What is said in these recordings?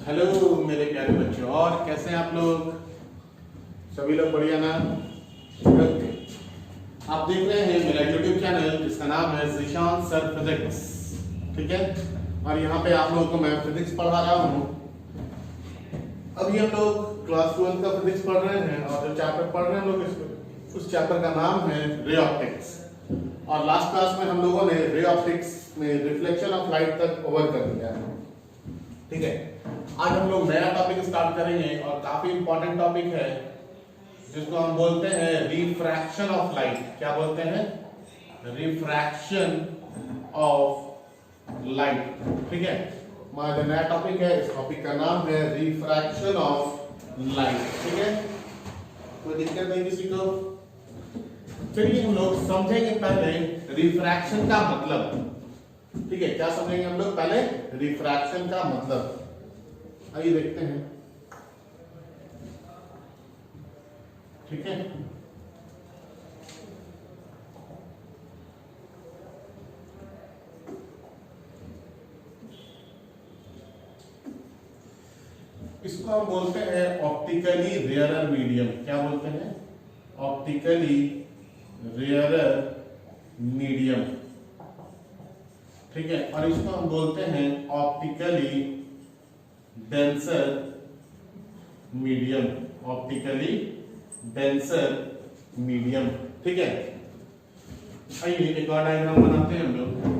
Hello मेरे प्यारे बच्चों, और कैसे हैं आप लोग? सभी लोग बढ़िया ना? ओके, आप देख रहे हैं मेरा YouTube चैनल जिसका नाम है ज़ीशान सर फिजिक्स। ठीक है, और यहाँ पे आप लोगों को मैं फिजिक्स पढ़ा रहा हूँ। अभी हम लोग क्लास 12 का फिजिक्स पढ़ रहे हैं और जो चैप्टर पढ़ रहे हैं हम लोग उस चैप्टर का नाम है रे ऑप्टिक्स। और लास्ट क्लास में हम लोगों ने रे ऑप्टिक्स में रिफ्लेक्शन ऑफ लाइट तक कवर कर दिया है। ठीक है, आज हम लोग नया टॉपिक स्टार्ट करेंगे और काफी इंपॉर्टेंट टॉपिक है जिसको हम बोलते हैं रिफ्रैक्शन ऑफ लाइट। क्या बोलते हैं? Refraction of light. ठीक है, हमारा जो नया टॉपिक है इस टॉपिक का नाम है रिफ्रैक्शन ऑफ लाइट। ठीक है, कोई दिक्कत नहीं किसी को? चलिए हम लोग समझेंगे पहले रिफ्रैक्शन का मतलब। ठीक है, क्या समझेंगे हम लोग पहले? रिफ्रैक्शन का मतलब। आइए देखते हैं। ठीक है, इसको हम बोलते हैं ऑप्टिकली रेयरर मीडियम। क्या बोलते हैं? Optically rarer medium. ठीक है, और इसको हम बोलते हैं optically denser medium. Optically denser medium. ठीक है, आइए एक और डायग्राम बनाते हैं हम लोग।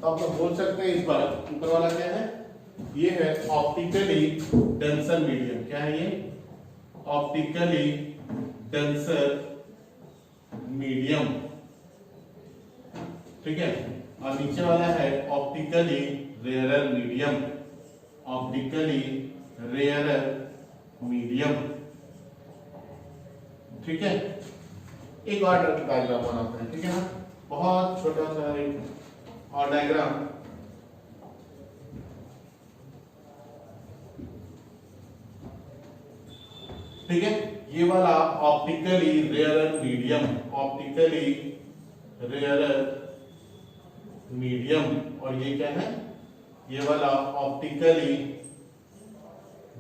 तो आप लोग बोल सकते हैं इस बार ऊपर वाला क्या है? ये है ऑप्टिकली डेंसर मीडियम। क्या है ये? Optically denser medium. ठीक है, और नीचे वाला है optically rarer medium. Optically rarer medium. ठीक है, एक और डायग्राम बनाते हैं। ठीक है ना, बहुत छोटा सा एक और डायग्राम। ठीक है, ये वाला optically rarer medium. Optically rarer medium, और ये क्या है? ये वाला optically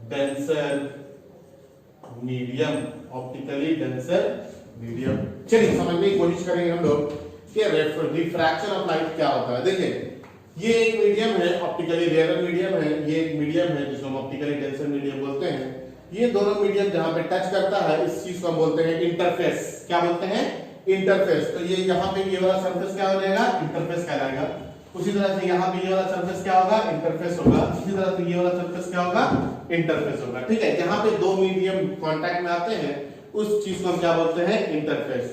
denser medium. Optically denser medium. चलिए समझने की कोशिश करेंगे हम लोग कि रिफ्रैक्शन ऑफ लाइट क्या होता है। देखिए, ये एक मीडियम है, ऑप्टिकली रेयरर मीडियम है। ये एक मीडियम है जिसको हम ऑप्टिकली डेंसर मीडियम बोलते हैं। ये दोनों मीडियम जहां पे टच करता है इस चीज को हम बोलते हैं इंटरफेस। क्या बोलते हैं? इंटरफेस। तो ये यहाँ पे ये वाला सरफेस क्या हो जाएगा? इंटरफेस कहलाएगा। उसी तरह से यहाँ पे ये वाला सरफेस क्या होगा? इंटरफेस होगा। इसी तरह से ये वाला सरफेस क्या होगा? इंटरफेस होगा। ठीक है, जहां पे दो मीडियम कांटेक्ट में आते हैं उस चीज को हम क्या बोलते हैं? इंटरफेस।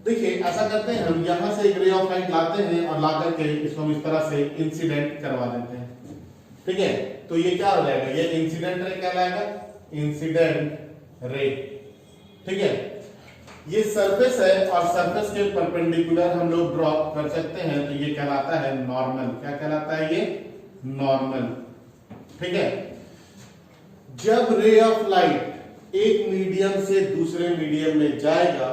देखिए, ऐसा करते हैं हम, यहां से एक रे ऑफ लाइट लाते हैं और ला करके इसको हम इस तरह से इंसिडेंट करवा देते हैं। ठीक है, तो ये क्या हो जाएगा? ये इंसिडेंट रे कहलाएगा। Incident ray. ठीक है, ये सरफेस है और सरफेस के परपेंडिकुलर हम लोग ड्रॉ कर सकते हैं, तो ये कहलाता है नॉर्मल। क्या कहलाता है ये? नॉर्मल। ठीक है, जब रे ऑफ लाइट एक मीडियम से दूसरे मीडियम में जाएगा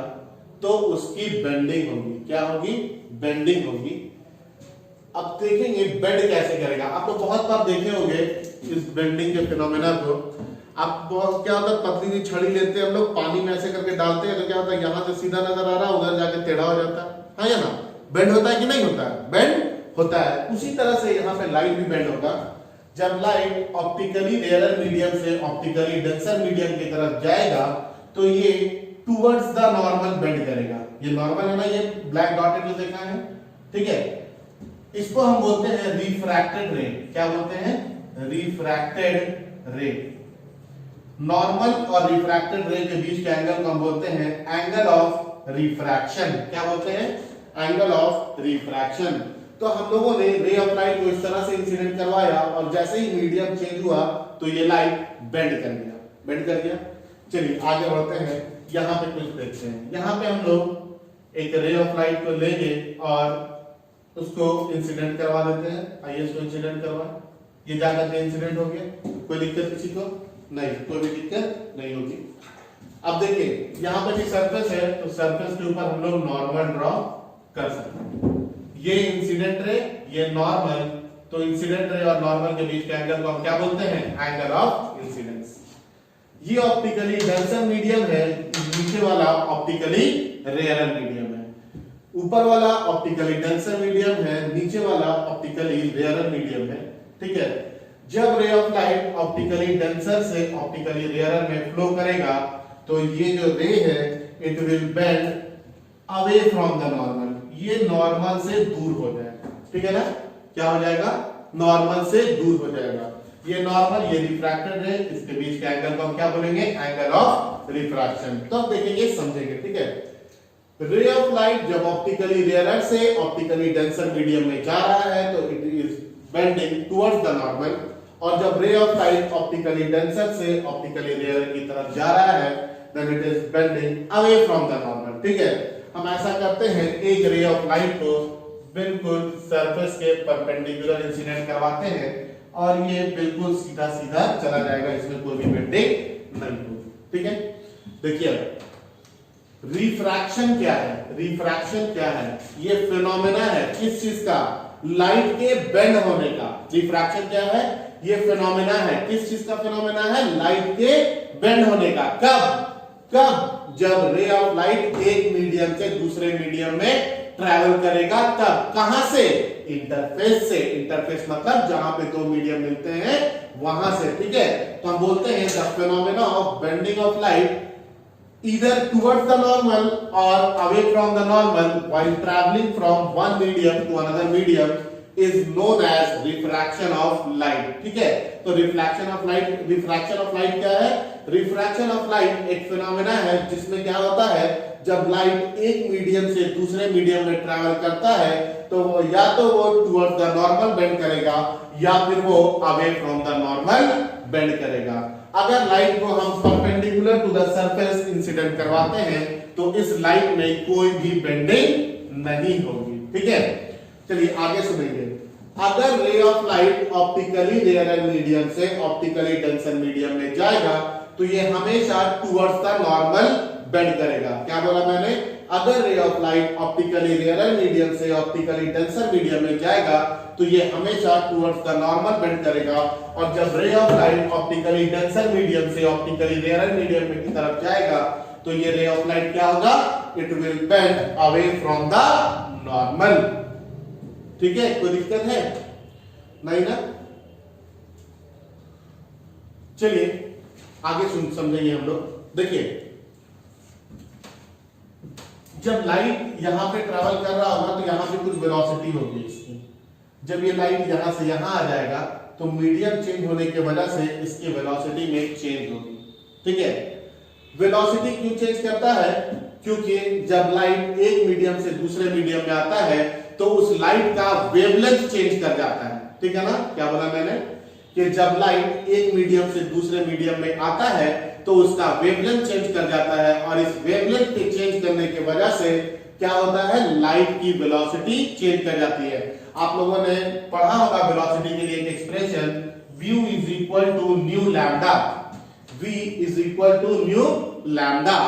तो उसकी बेंडिंग होगी। क्या होगी? बेंडिंग होगी। अब देखेंगे बेंड कैसे करेगा। आप तो बहुत बार देखे होंगे इस बेंडिंग के फिनोमेना को। आप बहुत क्या होता है, पतली सी छड़ी लेते हैं हम लोग, पानी में ऐसे करके डालते हैं तो क्या होता है, यहां से सीधा नजर आ रहा है, उधर जाके टेढ़ा हो जाता है या ना? बेंड होता है कि नहीं होता है? बेंड होता है। उसी तरह से यहाँ पे लाइट भी बेंड होगा। जब लाइट ऑप्टिकली रेयरर मीडियम से ऑप्टिकली डेंसर मीडियम की तरफ जाएगा तो ये टुवर्ड्स द नॉर्मल बेंड करेगा। ये नॉर्मल है ना, ये ब्लैक डॉटेड जो देखा है। ठीक है, इसको हम बोलते हैं रिफ्रैक्टेड रे। क्या बोलते हैं? रिफ्रैक्टेड रे। नॉर्मल और रिफ्रैक्टेड रे के बीच के एंगल को हम बोलते हैं एंगल ऑफ रिफ्रैक्शन। क्या बोलते हैं? Angle of refraction. तो हम लोगों ने रे ऑफ लाइट को इस तरह से इंसिडेंट करवाया और जैसे ही मीडियम चेंज हुआ तो ये लाइट बेंड कर गया। बेंड कर गया। चलिए आगे बढ़ते हैं, यहां पे कुछ देखते हैं। यहां पे हम लोग एक रे ऑफ लाइट को लेंगे और उसको इंसिडेंट करवा देते हैं। आइए इसको इंसिडेंट करवाएं। ये जाकर के इंसिडेंट हो गया, कोई दिक्कत किसी को नहीं, कोई भी दिक्कत नहीं होगी। अब देखिए यहाँ पे भी सरफेस है, तो सरफेस के ऊपर हम लोग नॉर्मल ड्रॉ कर सकते हैं। ये इंसिडेंट रे, ये नॉर्मल, तो इंसिडेंट रे और नॉर्मल के बीच के एंगल को हम क्या बोलते हैं, एंगल ऑफ इंसिडेंस। ये ऑप्टिकली डेंसर मीडियम है, नीचे वाला ऑप्टिकली रेयरर मीडियम है। ऊपर वाला ऑप्टिकली डेंसर मीडियम है, नीचे वाला ऑप्टिकली रेयरर मीडियम है, ठीक है। जब ray of light optically denser से ऑप्टिकली रेयरर में फ्लो करेगा तो ये जो रे है it will bend away from the normal, ये नॉर्मल से दूर हो जाएगा, ठीक है ना, क्या हो जाएगा, नॉर्मल से दूर हो जाएगा। ये नॉर्मल, ये रिफ्रैक्टेड रे, इसके बीच के एंगल को हम क्या बोलेंगे, एंगल ऑफ रिफ्रैक्शन। तो अब देखेंगे, समझेंगे, ठीक है। रे ऑफ लाइट जब ऑप्टिकली रेयरर से ऑप्टिकली डेंसर मीडियम में जा रहा है तो it is bending towards the normal, और जब ray of light optically denser से ऑप्टिकली रेयरर की तरफ जा रहा है then it is bending away from the normal, ठीक है। हम ऐसा करते हैं, एक रे ऑफ लाइट को बिल्कुल सरफेस के परपेंडिकुलर इंसिडेंट करवाते हैं और ये बिल्कुल सीधा सीधा चला जाएगा, इसमें कोई भी बेंडिंग नहीं होगी, ठीक है। देखिए रिफ्रैक्शन क्या है, रिफ्रैक्शन क्या है, ये फिनोमेना है किस चीज का, लाइट के बेंड होने का। रिफ्रैक्शन क्या है, ये फिनोमेना है, किस चीज का फिनोमेना है, लाइट के बेंड होने का। कब कब, जब रे ऑफ लाइट एक मीडियम से दूसरे मीडियम में ट्रैवल करेगा, तब कहां से, इंटरफेस से। इंटरफेस मतलब जहां पे दो मीडियम मिलते हैं वहां से, ठीक है। तो हम बोलते हैं the phenomena of bending of light either towards the normal or away from the normal while traveling from one medium to another medium is known as refraction of light, ठीक है। तो रिफ्रैक्शन ऑफ लाइट क्या है, refraction of light एक phenomena है जिसमें क्या होता है, जब लाइट एक मीडियम से दूसरे मीडियम में ट्रैवल करता है तो वो या तो वो टुवर्ड्स द नॉर्मल बेंड करेगा या फिर वो away from the normal bend करेगा। अगर लाइट को हम perpendicular to the surface incident करवाते हैं तो इस लाइट में कोई भी बेंडिंग नहीं होगी, ठीक है। चलिए आगे सुनेंगे। अगर ray of light optically rarer medium से ऑप्टिकली डेंसर मीडियम में जाएगा तो ये हमेशा टुवर्ड्स द नॉर्मल बेंड करेगा। क्या बोला मैंने, अगर ray of light optically rarer medium से ऑप्टिकली डेंसर मीडियम में जाएगा तो ये हमेशा टुवर्ड्स द नॉर्मल बेंड करेगा, और जब ray of light optically denser medium से ऑप्टिकली रेयरर मीडियम की तरफ जाएगा तो ये रे ऑफ लाइट क्या होगा, it will bend away from the normal, ठीक है। कोई दिक्कत है नहीं ना। चलिए आगे समझेंगे हम लोग। देखिए जब लाइट यहां पे ट्रैवल कर रहा होगा तो यहां पे कुछ वेलोसिटी होगी इसकी, जब ये लाइट यहां से यहां आ जाएगा तो मीडियम चेंज होने की वजह से इसकी वेलोसिटी में चेंज होगी, ठीक है। वेलोसिटी क्यों चेंज करता है, क्योंकि जब लाइट एक मीडियम से दूसरे मीडियम में आता है तो उस लाइट का वेवलेंथ चेंज कर जाता है, ठीक है ना। क्या बोला मैंने कि जब लाइट एक मीडियम से दूसरे मीडियम में आता है तो उसका वेवलेंथ चेंज कर जाता है, और इस वेवलेंथ के चेंज करने की वजह से क्या होता है, लाइट की वेलोसिटी चेंज कर जाती है। आप लोगों ने पढ़ा होगा वेलोसिटी के लिए एक expression, v is equal to nu lambda, v is equal to nu lambda,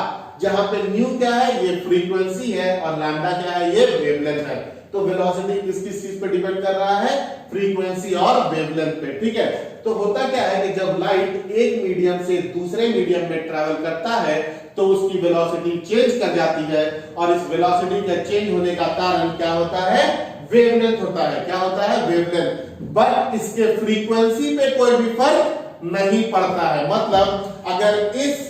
जहां पे न्यू क्या है, ये फ्रीक्वेंसी है, और लैम्डा क्या है, ये वेवलेंथ है। तो वेलोसिटी किस किस चीज पे डिपेंड कर रहा है, फ्रीक्वेंसी और वेवलेंथ पे, ठीक है। तो होता क्या है कि जब लाइट एक मीडियम से दूसरे मीडियम में ट्रैवल करता है तो उसकी वेलोसिटी चेंज कर जाती है, और इस वेलोसिटी के चेंज होने का कारण क्या होता है, वेवलेंथ होता है। क्या होता है, वेवलेंथ। बट इसके फ्रीक्वेंसी पे कोई भी फर्क नहीं पड़ता है। मतलब अगर इस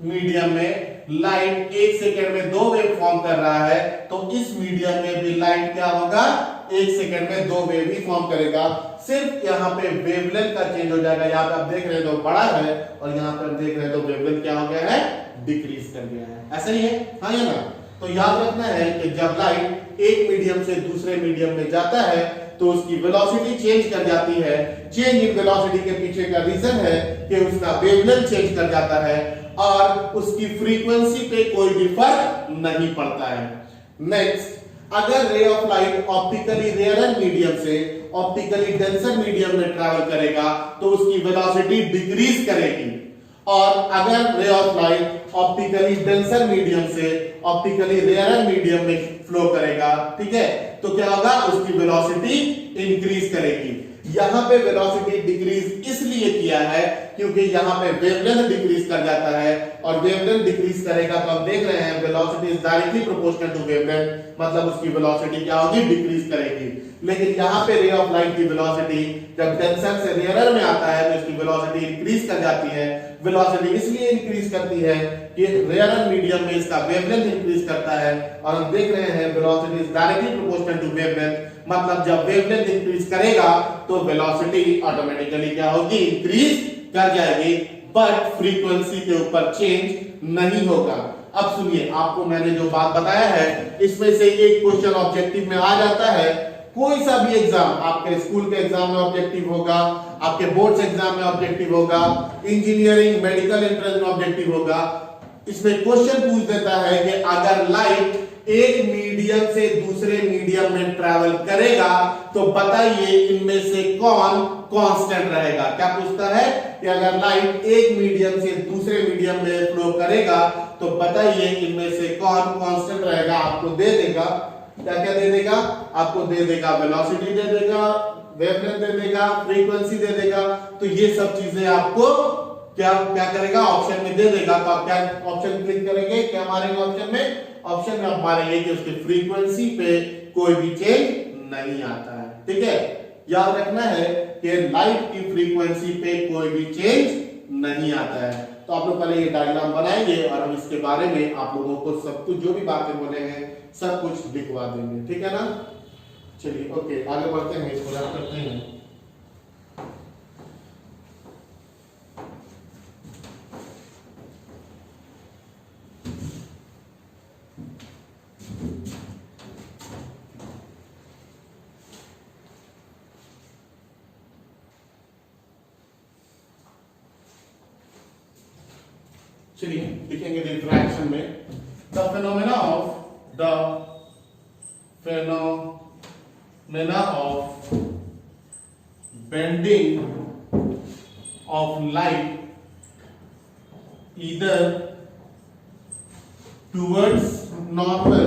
मीडियम में लाइट एक सेकेंड में 2 वेव फॉर्म कर रहा है तो इस मीडियम में भी लाइट क्या होगा, एक सेकेंड में 2 वेव ही फॉर्म करेगा। सिर्फ यहाँ पे वेवलेंथ का चेंज हो जाएगा। यहाँ पे आप देख रहे हैं तो बड़ा है, और यहाँ पे आप देख रहे हैं तो वेवलेंथ क्या हो गया है, डिक्रीज कर गया है। ऐसा ही है, हाँ या ना। तो याद रखना है कि जब लाइट एक मीडियम से दूसरे मीडियम में जाता है तो उसकी वेलोसिटी चेंज कर जाती है। चेंज इन वेलोसिटी के पीछे का रीजन है कि उसका वेवलेंथ चेंज कर जाता है और उसकी फ्रीक्वेंसी पे कोई भी फर्क नहीं पड़ता है। नेक्स्ट, अगर ray of light optically rare medium से ऑप्टिकली डेंसर मीडियम में ट्रैवल करेगा तो उसकी वेलोसिटी डिक्रीज करेगी, और अगर ray of light optically denser medium से ऑप्टिकली रेयर मीडियम में फ्लो करेगा, ठीक है, तो क्या होगा, उसकी वेलोसिटी इंक्रीज करेगी। यहां पे वेलोसिटी डिक्रीज इसलिए किया है क्योंकि यहां पे वेवलेंथ डिक्रीज कर जाता है, और वेवलेंथ डिक्रीज करेगा तो हम देख रहे हैं velocity is directly proportional to wavelength, मतलब उसकी वेलोसिटी क्या होगी, डिक्रीज करेगी। लेकिन यहां पे रे ऑफ लाइट की वेलोसिटी जब डेंसर से रेयर में आता है तो इसकी वेलोसिटी इंक्रीज कर जाती है। वेलोसिटी इसलिए इंक्रीज करती है कि रेयर मीडियम में इसका वेवलेंथ इंक्रीज करता है, और हम देख रहे हैं velocity is directly proportional to wavelength, मतलब जब वेवलेंथ इंक्रीज करेगा तो वेलोसिटी ऑटोमेटिकली क्या होगी, इंक्रीज कर जाएगी, बट फ्रीक्वेंसी के ऊपर चेंज नहीं होगा। अब सुनिए, आपको मैंने जो बात बताया है इसमें से एक क्वेश्चन ऑब्जेक्टिव में आ जाता है। कोई सा भी एग्जाम, आपके स्कूल के एग्जाम में ऑब्जेक्टिव होगा, आपके बोर्ड्स एग्जाम में ऑब्जेक्टिव होगा, इंजीनियरिंग मेडिकल एंट्रेंस में ऑब्जेक्टिव होगा, इसमें क्वेश्चन पूछ देता है कि अगर लाइट एक मीडियम से दूसरे मीडियम में ट्रैवल करेगा तो बताइए इनमें से कौन कांस्टेंट रहेगा। क्या पूछता है कि अगर लाइट एक मीडियम से दूसरे मीडियम में फ्लो करेगा तो बताइए इनमें से कौन कांस्टेंट रहेगा। आपको दे देगा, क्या क्या दे देगा, आपको दे देगा वेलोसिटी दे देगा, वेवलेंथ दे देगा, फ्रीक्वेंसी दे देगा, तो ये सब चीजें आपको क्या क्या करेगा, ऑप्शन में दे देगा। तो आप क्या ऑप्शन क्लिक करेंगे, क्या मारेंगे ऑप्शन में, ऑप्शन में आप मारेंगे कि उसकी फ्रीक्वेंसी पे कोई भी चेंज नहीं आता है, ठीक है। याद रखना है कि लाइट की फ्रीक्वेंसी पे कोई भी चेंज नहीं आता है। तो आप लोग पहले ये डायग्राम बनाएंगे और हम इसके बारे में आप लोगों को सब कुछ जो भी बातें बोले हैं सब कुछ लिखवा देंगे, ठीक है ना। चलिए ओके, आगे बढ़ते हैं, इसको रैप करते हैं। चलिए लिखेंगे रिफ्रैक्शन में, the phenomena of bending of light either towards normal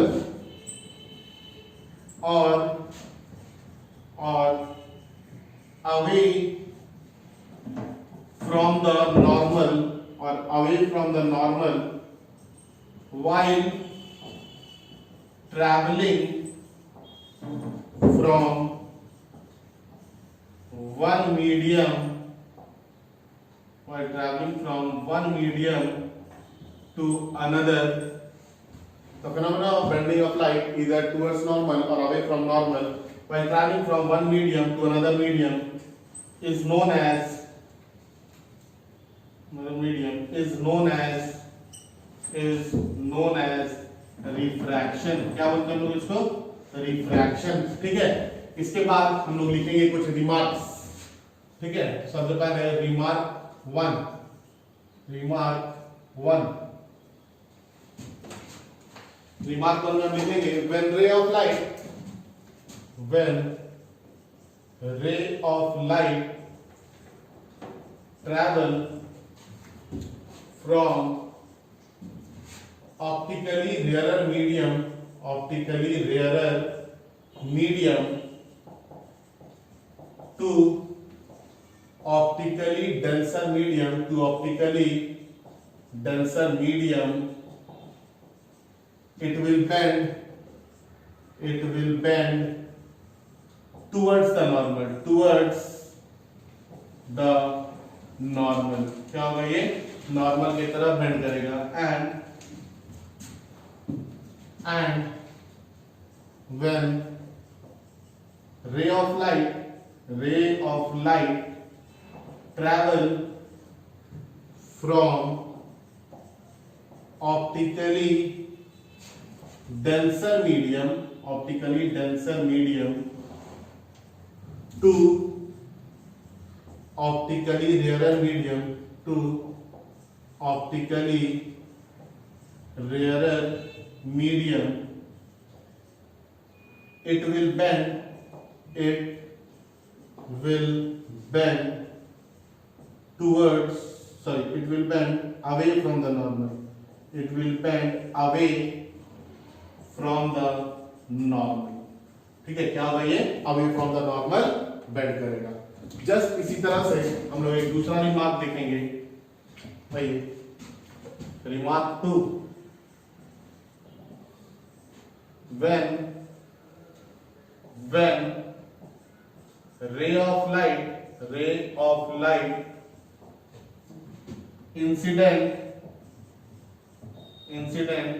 और away from the normal while traveling from one medium to another. The phenomena of bending of light either towards normal or away from normal while traveling from one medium to another medium is known as refraction. क्या बोलते हैं हम लोग इसको, refraction, ठीक है। इसके बाद हम लोग लिखेंगे कुछ रिमार्क्स, ठीक है। सबसे पहले रिमार्क वन, रिमार्क वन में लिखेंगे when ray of light travel from optically rarer medium to optically denser medium, it will bend towards the normal, क्या होगा, ये नॉर्मल की तरफ बेंड करेगा। and when ray of light travel from optically denser medium to optically rarer medium it will bend towards, sorry, it will bend away from the normal. It will bend away from the normal. ठीक है, क्या होगा ये? Away from the normal bend करेगा। Just इसी तरह से हम लोग एक दूसरा रिमार्क देखेंगे भाई, remark 2, when ray of light incident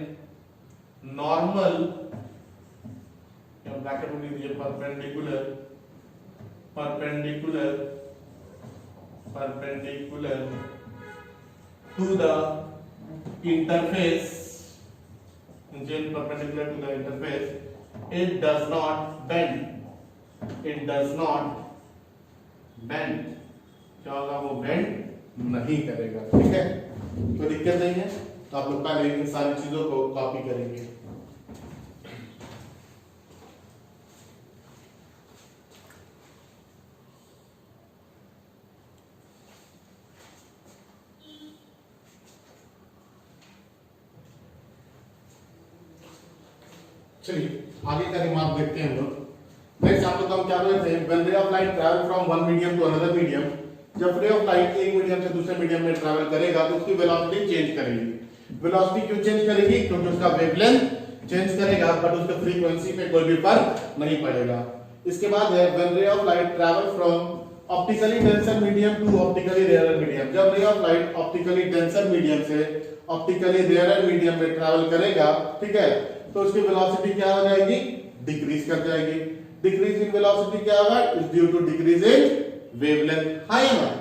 normal, bracket में लीजिए, perpendicular to the interface, perpendicular to the interface, it does not bend, क्या होगा? वो बेंड नहीं करेगा। ठीक है, कोई दिक्कत नहीं है। तो आप लोग पहले इन सारी चीजों को कॉपी करेंगे। चलिए आगे का रिमार्क देखते हैं हम लोग। नेक्स्ट आप लोग हम क्या बोले थे? When ray of light travel from one medium to another medium, जब रे ऑफ लाइट एक मीडियम से दूसरे मीडियम में ट्रैवल करेगा तो उसकी वेलोसिटी चेंज करेगी। वेलोसिटी क्यों चेंज करेगी? क्योंकि उसका वेवलेंथ चेंज करेगा, बट उसके फ्रीक्वेंसी पे कोई भी फर्क नहीं पड़ेगा। इसके बाद है when ray of light travel from optically denser medium to optically rarer medium, जब ray of light optically denser medium से ऑप्टिकली रेयरर मीडियम में ट्रैवल करेगा, ठीक है, तो उसकी वेलोसिटी क्या हो जाएगी? डिक्रीज कर जाएगी। डिक्रीज इन वेलोसिटी क्या होगा? Is due to decrease in wavelength. हाँ या ना?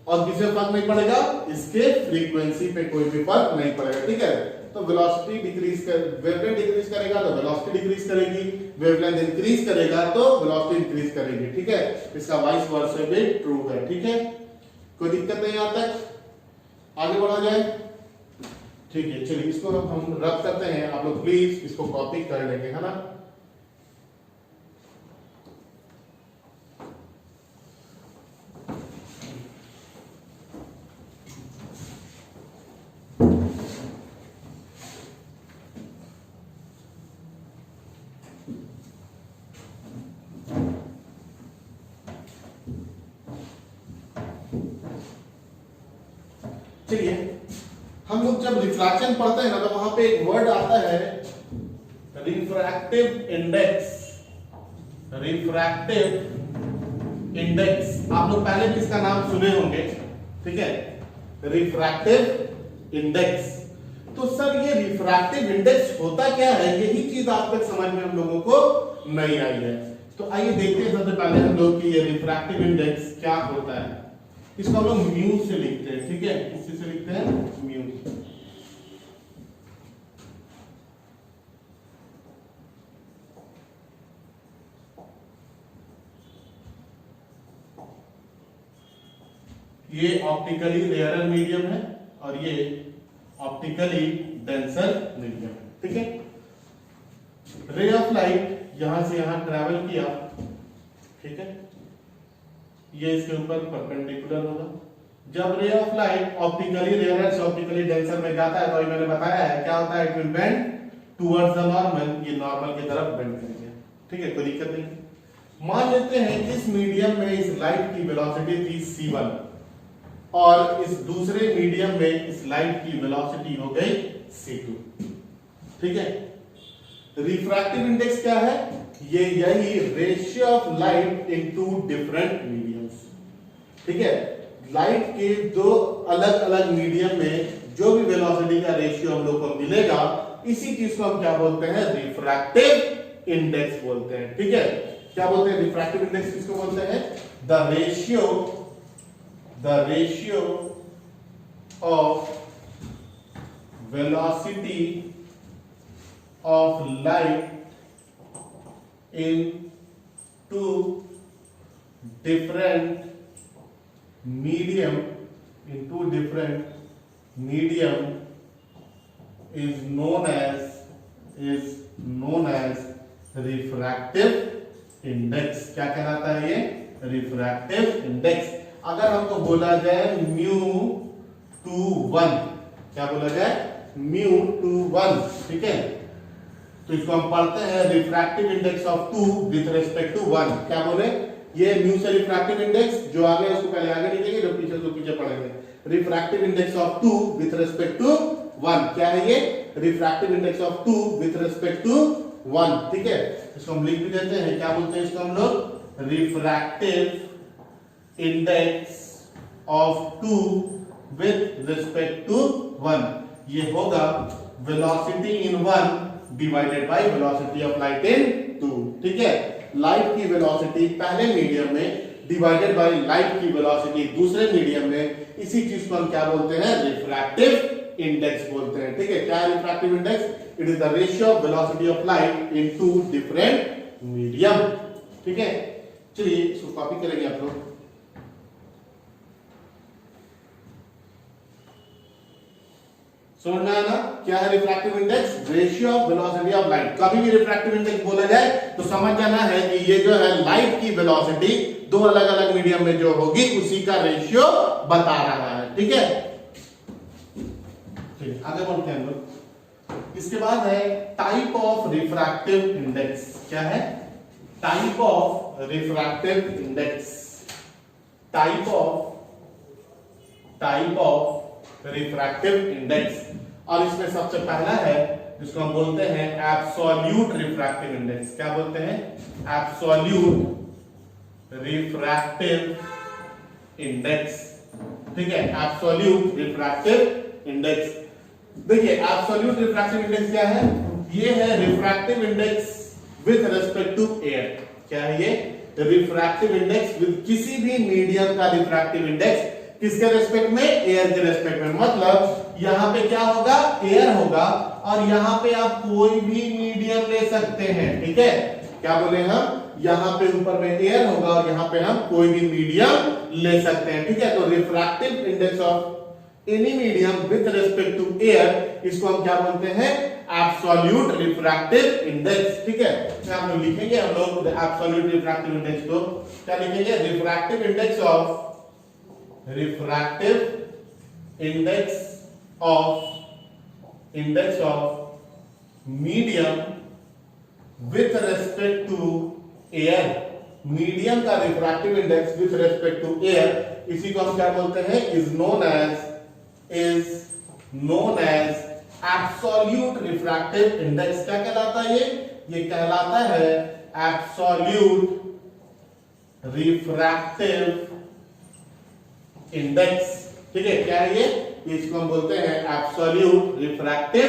और किसे फर्क नहीं पड़ेगा? इसके फ्रीक्वेंसी पे कोई भी फर्क नहीं पड़ेगा। ठीक है, तो वेलोसिटी डिक्रीज कर, वेवलेंथ डिक्रीज करेगा तो वेलोसिटी डिक्रीज करेगी, वेवलेंथ इंक्रीज करेगा तो वेलोसिटी इंक्रीज करेगी। ठीक है, इसका वाइस वर्सा भी ट्रू है। ठीक है, कोई दिक्कत नहीं आता है? आगे बढ़ा जाए। ठीक है, चलिए इसको हम रब करते हैं। आप लोग प्लीज इसको कॉपी कर लेंगे, है ना? चलिए, हम लोग जब रिफ्रैक्शन पढ़ते हैं ना तो वहां पे एक वर्ड आता है रिफ्रैक्टिव इंडेक्स। रिफ्रैक्टिव इंडेक्स आप लोग पहले भी इसका नाम सुने होंगे। ठीक है, रिफ्रैक्टिव इंडेक्स। तो सर ये रिफ्रैक्टिव इंडेक्स होता क्या है? यही चीज आज तक समझ में हम लोगों को नहीं आई है। तो आइए देखते हैं सबसे पहले हम लोग कि ये रिफ्रैक्टिव इंडेक्स क्या होता है। इसको हम लोग म्यू से लिखते हैं। ठीक है, किससे से लिखते हैं? म्यू। ये ऑप्टिकली रेयरर मीडियम है और ये ऑप्टिकली डेंसर मीडियम है। ठीक है, रे ऑफ लाइट यहां से यहां ट्रैवल किया। ठीक है, ये इसके ऊपर परपेंडिकुलर होगा। जब ray of light optically rarer से ऑप्टिकली डेंसर में जाता है तो ये मैंने बताया है क्या होता है? It will bend towards the normal, ये नॉर्मल की तरफ बेंड करेगा। ठीक है, कोई दिक्कत नहीं। मान लेते हैं इस मीडियम में इस लाइट की वेलोसिटी थी c1 और इस दूसरे मीडियम में इस लाइट की वेलोसिटी हो गई c2। ठीक है, रिफ्रैक्टिव इंडेक्स क्या है? ये यही ratio of light in two different mediums. ठीक है, लाइट के दो अलग अलग मीडियम में जो भी वेलोसिटी का रेशियो हम लोग को मिलेगा, इसी चीज को हम क्या बोलते हैं? रिफ्रैक्टिव इंडेक्स बोलते हैं। ठीक है, क्या बोलते हैं? रिफ्रैक्टिव इंडेक्स किसको बोलते हैं? The ratio of velocity of light in two different medium is known as refractive index. क्या कहलाता है ये? Refractive index. अगर हमको बोला जाए म्यू टू 1, क्या बोला जाए? म्यू टू 1, ठीक है। तो इसको हम पढ़ते हैं refractive index of 2 with respect to 1। क्या बोले? ये म्यू से रिफ्रैक्टिव इंडेक्स, जो आगे उसको पहले आगे लिखेंगे, जो पीछे उसको पीछे पढ़ेंगे। Refractive index of 2 with respect to 1। क्या है ये? Refractive index of 2 with respect to 1, ठीक है। इसको हम लिख भी देते हैं। क्या बोलते हैं इसको हम लोग? Refractive index of 2 with respect to 1। ये होगा velocity in 1 divided by velocity of light in 2, ठीक है। लाइट की वेलोसिटी पहले मीडियम में डिवाइडेड बाय लाइट की वेलोसिटी दूसरे मीडियम में, इसी चीज को हम क्या बोलते हैं? रिफ्रैक्टिव इंडेक्स बोलते हैं, ठीक है। क्या है refractive index? It is the ratio of velocity of light in two different medium, ठीक है। चलिए इसको कॉपी करेंगे आप लोग। समझ में आया ना? क्या है refractive index? Ratio of velocity of light. कभी भी रिफ्रैक्टिव इंडेक्स बोला जाए तो समझ जाना है कि ये जो है लाइट की वेलोसिटी दो अलग अलग मीडियम में जो होगी उसी का रेशियो बता रहा है, ठीक है। चलिए आगे बढ़ते हैं हम लोग। इसके बाद है टाइप ऑफ रिफ्रैक्टिव इंडेक्स। क्या है? Type of refractive index. Type of refractive index. और इसमें सबसे पहला है जिसको हम बोलते हैं एब्सोल्यूट रिफ्रैक्टिव इंडेक्स। क्या बोलते हैं? एब्सोल्यूट रिफ्रैक्टिव इंडेक्स, ठीक है। Absolute refractive index. देखिए एब्सोल्यूट रिफ्रैक्टिव इंडेक्स क्या है? ये है refractive index with respect to air. क्या है ये? रिफ्रैक्टिव इंडेक्स विद किसी भी मीडियम का रिफ्रैक्टिव इंडेक्स किसके रेस्पेक्ट में? एयर के रेस्पेक्ट में। मतलब यहां पे क्या होगा? एयर होगा, और यहां पे आप कोई भी मीडियम ले सकते हैं, ठीक है। क्या बोले हम? यहां पे ऊपर में एयर होगा और यहां पे हम कोई भी मीडियम ले सकते हैं, ठीक है। तो refractive index of any medium with respect to air, इसको हम क्या बोलते हैं? एब्सोल्यूट रिफ्रैक्टिव इंडेक्स, ठीक है। क्या हम लोग लिखेंगे? हम लोग एब्सोल्यूट रिफ्रैक्टिव इंडेक्स को क्या लिखेंगे? Refractive index of medium with respect to air. Medium का refractive index with respect to air, इसी को हम क्या बोलते हैं? Is known as absolute refractive index. क्या कहलाता है ये कहलाता है एब्सोल्यूट रिफ्रैक्टिव इंडेक्स, ठीक है। क्या है ये? इसको हम बोलते हैं एब्सोल्यूट रिफ्रैक्टिव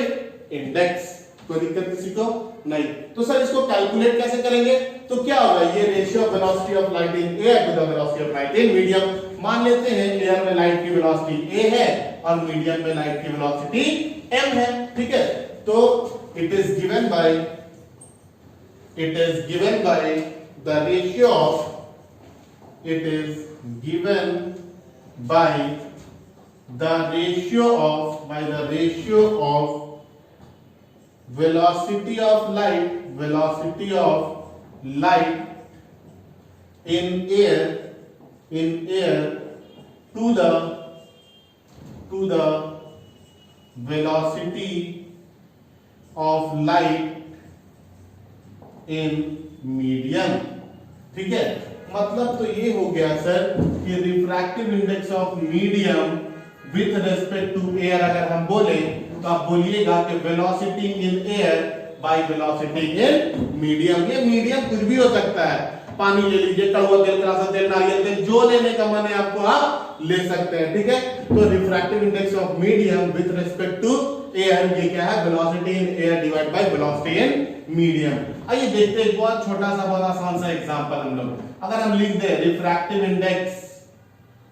इंडेक्स। कोई दिक्कत किसी को नहीं? तो सर इसको कैलकुलेट कैसे करेंगे? तो क्या होगा? ये ratio of velocity of light in air to the velocity of light in medium. मान लेते हैं एयर में लाइट की वेलोसिटी a है और मीडियम में लाइट की वेलोसिटी m है, ठीक है। तो it is given by the ratio of by the ratio of velocity of light in air to the velocity of light in medium, ठीक है। मतलब तो ये हो गया सर कि refractive index of medium with respect to air अगर हम बोले तो आप बोलिएगा कि velocity in air by velocity in medium. ये मीडियम कुछ भी हो सकता है, पानी ले लीजिए, कड़वा तेल, करासा तेल, नारियल तेल, जो लेने का मन है आपको आप ले सकते हैं, ठीक है। तो refractive index of medium with respect to air, ये क्या है? Velocity in air divide by velocity in medium. आइए देखते हैं एक बहुत छोटा सा बहुत आसान सा एग्जांपल हम लोग। अगर हम लिख दे refractive index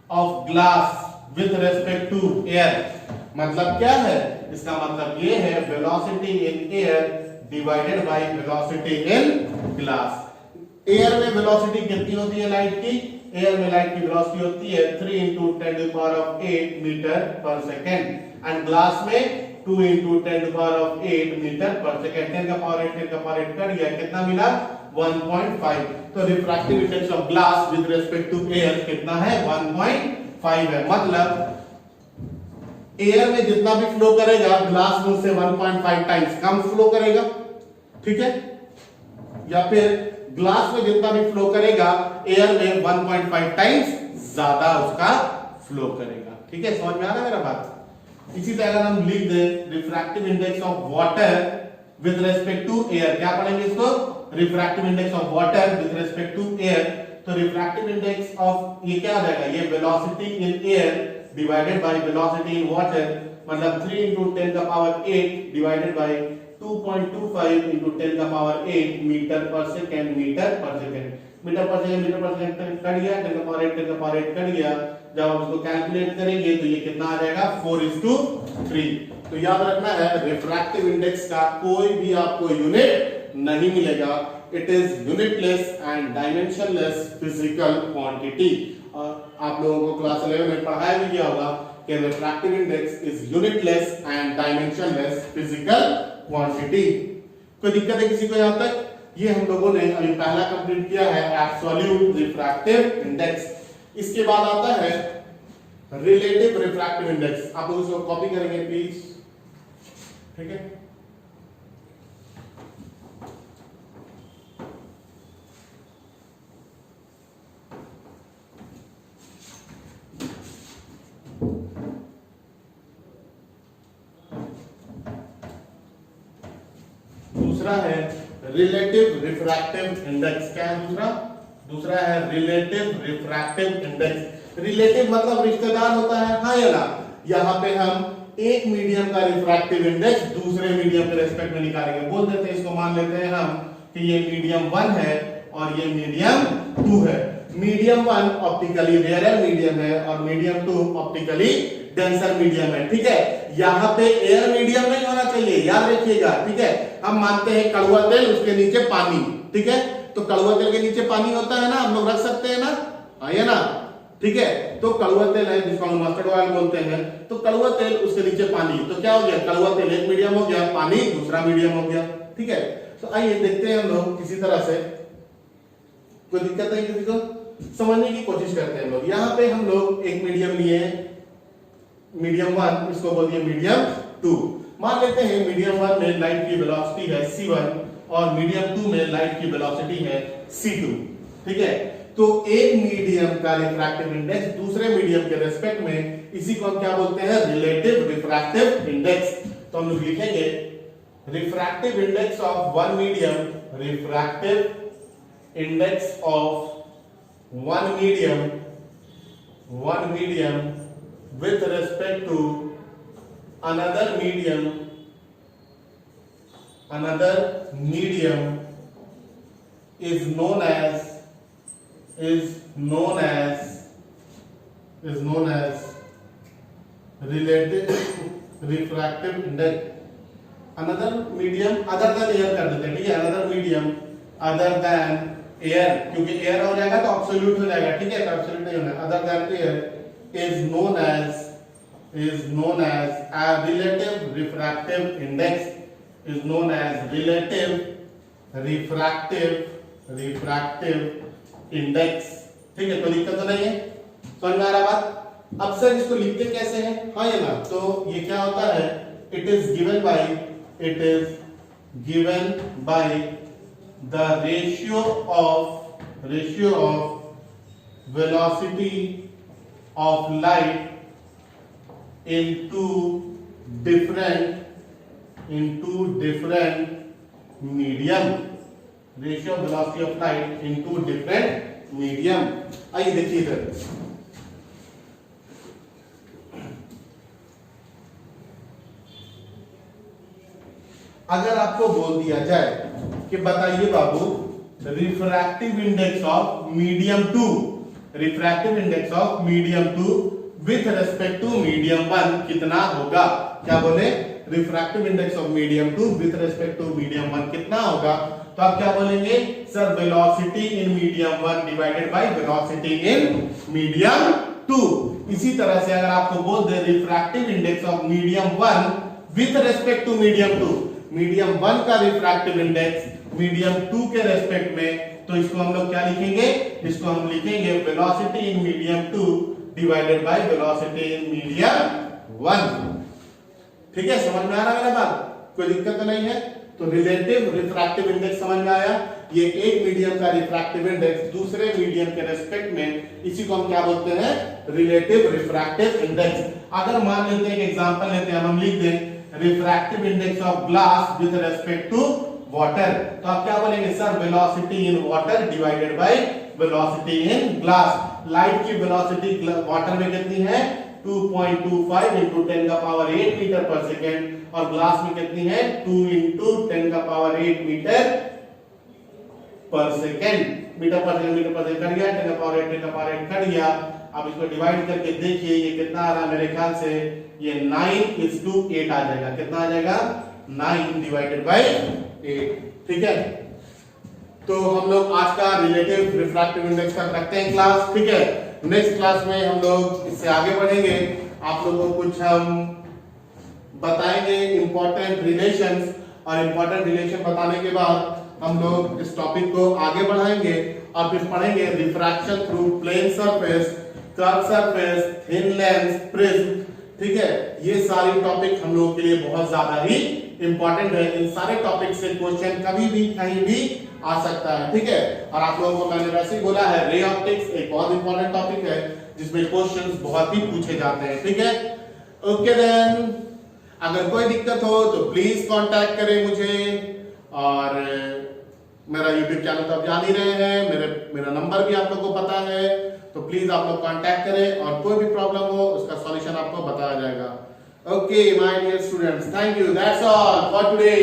of glass with respect to air, मतलब क्या है? इसका मतलब ये है velocity in air divided by velocity in glass. Air में वेलोसिटी कितनी होती है लाइट की? एयर में लाइट की वेलोसिटी होती है 3 × 10⁸ मीटर पर सेकेंड, एंड ग्लास में 2 into 10⁸ मीटर पर सेकंड। 10⁸ कट गया, कितना मिला 1.5। तो refractive index of glass with respect to air कितना है 1.5 है। मतलब एयर में जितना भी फ्लो करेगा ग्लास में उससे 1.5 टाइम्स कम फ्लो करेगा, ठीक है। या फिर ग्लास में जितना भी फ्लो करेगा एयर में 1.5 टाइम्स ज्यादा उसका फ्लो करेगा, ठीक है। समझ में आ रहा है मेरा बात। इसी तरह अगर हम लिख दें refractive index of water with respect to air, क्या पढ़ेंगे इसको, refractive index of water with respect to air. तो रिफ्रैक्टिव इंडेक्स ऑफ ये क्या हो जाएगा, ये velocity in air divided by velocity in water, मतलब 3 into 10⁸ divided by 2.25 into 10⁸ metre पर सेकंड। मीटर पर सेकंड कट गया, 10⁸ कट गया। जब आप इसको कैलकुलेट करेंगे तो ये कितना आ जाएगा 4:3। तो याद रखना है रिफ्रैक्टिव इंडेक्स का कोई भी आपको यूनिट नहीं मिलेगा। It is unitless and dimensionless physical quantity. और आप लोगों को क्लास 11 में पढ़ाया भी गया होगा कि refractive index is unitless and dimensionless physical quantity. कोई दिक्कत है किसी को यहां तक? ये हम लोगों ने अभी पहला कंप्लीट किया है एब्सोल्यूट रिफ्रैक्टिव इंडेक्स। इसके बाद आता है रिलेटिव रिफ्रैक्टिव इंडेक्स। आप लोग इसको कॉपी करेंगे प्लीज, ठीक है। दूसरा है रिलेटिव रिफ्रैक्टिव इंडेक्स। क्या है दूसरा है रिलेटिव रिफ्रैक्टिव इंडेक्स। रिलेटिव मतलब रिश्तेदार होता है, हाँ या ना। यहाँ पे हम एक मीडियम का रिफ्रैक्टिव इंडेक्स दूसरे मीडियम के रेस्पेक्ट में निकालेंगे। बोल देते हैं, इसको मान लेते हैं हम कि ये मीडियम 1 है और ये मीडियम 2 है। मीडियम 1 ऑप्टिकली रेयर मीडियम है और मीडियम 2 ऑप्टिकली डेंसर मीडियम है, ठीक है। यहाँ पे एयर मीडियम नहीं होना चाहिए, याद रखिएगा, ठीक है। हम मानते हैं कड़वा तेल, उसके नीचे पानी, ठीक है। तो कड़वा तेल के नीचे पानी होता है ना, हम लोग रख सकते हैं ना, आइए ना, ठीक है। तो कड़वा तेल है जिसको हम मस्टर्ड ऑयल बोलते हैं, तो कड़वा तेल उसके नीचे पानी, तो क्या हो गया, कड़वा तेल एक मीडियम हो गया, पानी दूसरा मीडियम हो गया, ठीक है। तो आइए देखते हैं हम लोग किसी तरह से, कोई दिक्कत नहीं किसी को, समझने की कोशिश करते हैं हम लोग। यहाँ पे हम लोग एक मीडियम लिए, मीडियम 1, इसको बोल दिए मीडियम 2। मान लेते हैं मीडियम 1 में लाइट की वेलोसिटी है c1 और मीडियम 2 में लाइट की वेलोसिटी है c2, ठीक है। तो एक मीडियम का रिफ्रैक्टिव इंडेक्स दूसरे मीडियम के रेस्पेक्ट में, इसी को हम क्या बोलते हैं, रिलेटिव रिफ्रैक्टिव इंडेक्स। तो हम लोग लिखेंगे refractive index of one medium, refractive index of one medium with respect to another medium is known as relative refractive index। another medium other than air कर देते हैं, ठीक है। another medium other than air, क्योंकि air हो जाएगा तो absolute हो जाएगा, ठीक है। तो absolute नहीं होना, other than air is known as a relative refractive index, is known as relative refractive index, ठीक है। कोई दिक्कत तो नहीं है, समझ में आ रहा बात। अब सर इसको लिखते कैसे हैं, हाँ या ना। तो ये क्या होता है, it is given by the ratio of velocity of light into different medium, ratio of velocity of light into different medium। आइए देखिए इधर, अगर आपको बोल दिया जाए कि बताइए बाबू refractive index of medium 2, refractive index of medium 2 with respect to medium 1 कितना होगा, क्या बोले, refractive index of medium 2 with respect to medium 1 कितना होगा। तो आप क्या बोलेंगे, sir velocity in medium 1 divided by velocity in medium 2। इसी तरह से अगर आपको बोल दे refractive index of medium 1 with respect to medium 2, medium 1 का रिफ्रैक्टिव इंडेक्स मीडियम 2 के रेस्पेक्ट में, तो इसको हम लोग क्या लिखेंगे, इसको हम लिखेंगे velocity in medium 2 divided by velocity in medium 1। ठीक है, समझ में आ रहा है मेरा बात, कोई दिक्कत तो नहीं है। तो रिलेटिव रिफ्रैक्टिव इंडेक्स समझ में आया, ये एक मीडियम का रिफ्रैक्टिव इंडेक्स दूसरे मीडियम के रेस्पेक्ट में, इसी को हम क्या बोलते हैं, रिलेटिव रिफ्रैक्टिव इंडेक्स। अगर मान लेते हैं एक एग्जांपल लेते हैं, हम लिख दें refractive index of glass with respect to water, तो आप क्या बोलेंगे sir, velocity in water divided by velocity in glass. Light की वेलोसिटी वाटर में कितनी है, 2.25 into 10 का पावर 8 मीटर पर सेकेंड, और ग्लास में कितनी है, 2 into 10 का पावर 8 मीटर पर सेकेंड। मीटर पर सेकेंड कट गया, 10 का पावर 8 10 का पावर 8 कट गया। अब इसको डिवाइड करके देखिए ये कितना आ रहा है, मेरे ख्याल से ये 9:8 आ जाएगा। कितना आ जाएगा, 9 डिवाइडेड बाय 8। ठीक है, तो हम लोग आज का रिलेटिव रिफ्रैक्टिव इंडेक्स का रखते हैं क्लास। ठीक है, नेक्स्ट क्लास में हम लोग इससे आगे बढ़ेंगे, आप लोगों को कुछ हम बताएंगे इंपॉर्टेंट रिलेशंस, और इंपॉर्टेंट रिलेशन बताने के बाद हम लोग इस टॉपिक को आगे बढ़ाएंगे और फिर पढ़ेंगे refraction through plane surface, curve surface, thin lens, prism. ठीक है, ये सारी टॉपिक हम लोगों के लिए बहुत ज्यादा ही इंपॉर्टेंट है। इन सारे टॉपिक से क्वेश्चन कभी भी कहीं भी आ सकता है। ठीक है, और आप लोगों को मैंने वैसे ही बोला है, रे ऑप्टिक्स एक बहुत इंपॉर्टेंट टॉपिक है जिसमें क्वेश्चंस बहुत ही पूछे जाते हैं। ठीक है, ओके देन, अगर कोई दिक्कत हो तो प्लीज कांटेक्ट करें मुझे, और मेरा यूट्यूब चैनल तो आप जान ही रहे हैं, मेरा नंबर भी आप लोगों को पता है, तो प्लीज आप लोग कांटेक्ट करें, और कोई भी प्रॉब्लम हो उसका सॉल्यूशन आपको बताया जाएगा। Okay my dear students, thank you, that's all for today.